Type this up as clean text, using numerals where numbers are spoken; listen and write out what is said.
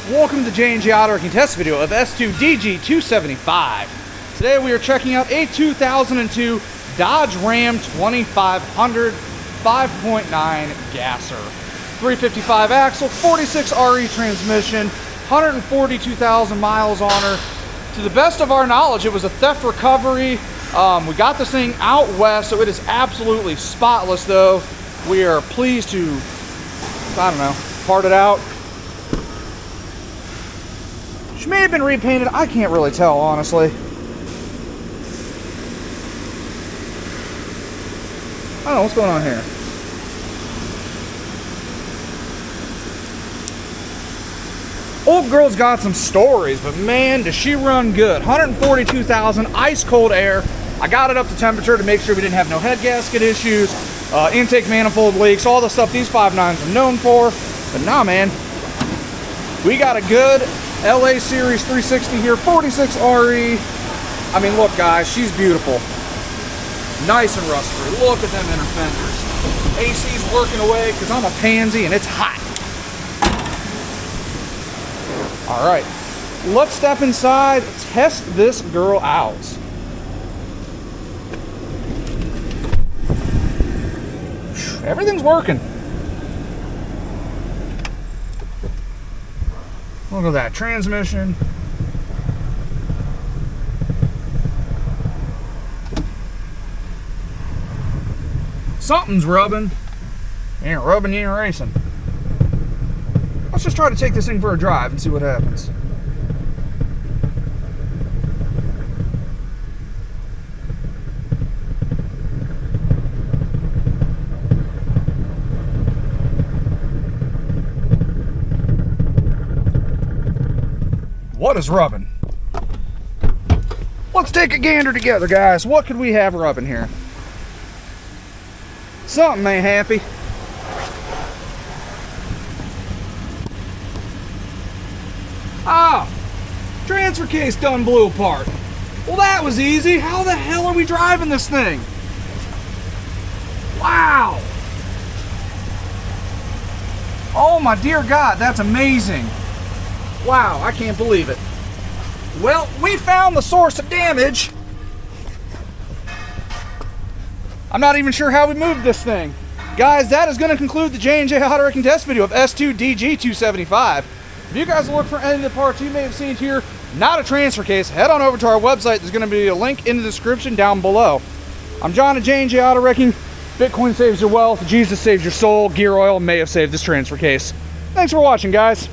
Welcome to the J&J Auto Wrecking test video of s2dg275. Today we are checking out a 2002 Dodge Ram 2500 5.9 gasser. 355 axle, 46 RE transmission, 142,000 miles on her. To the best of our knowledge, it was a theft recovery. We got this thing out west, so it is absolutely spotless though. We are pleased to, I don't know, part it out. She may have been repainted. I can't really tell, honestly. I don't know what's going on here. Old girl's got some stories, but man, does she run good. 142,000, ice cold air. I got it up to temperature to make sure we didn't have no head gasket issues, intake manifold leaks, all the stuff these 5.9s are known for. But nah, man, we got a good LA Series 360 here, 46 RE. I mean, look guys, she's beautiful. Nice and rust-free. Look at them inner fenders. AC's working away because I'm a pansy and it's hot. All right, let's step inside, test this girl out. Everything's working. Look at that transmission. Something's rubbing. You ain't rubbing, you ain't racing. Let's just try to take this thing for a drive and see what happens. What is rubbing? Let's take a gander together, guys. What could we have rubbing here? Something ain't happy. Ah, transfer case done blew apart. Well, that was easy. How the hell are we driving this thing? Wow. Oh my dear God, that's amazing. Wow, I can't believe it. Well, we found the source of damage. I'm not even sure how we moved this thing. Guys, that is going to conclude the J&J Auto Wrecking test video of s2dg275. If you guys look for any of the parts you may have seen here, not a transfer case, head on over to our website. There's going to be a link in the description down below. I'm John at J&J Auto Wrecking. Bitcoin saves your wealth, Jesus saves your soul, gear oil may have saved this transfer case. Thanks for watching, guys.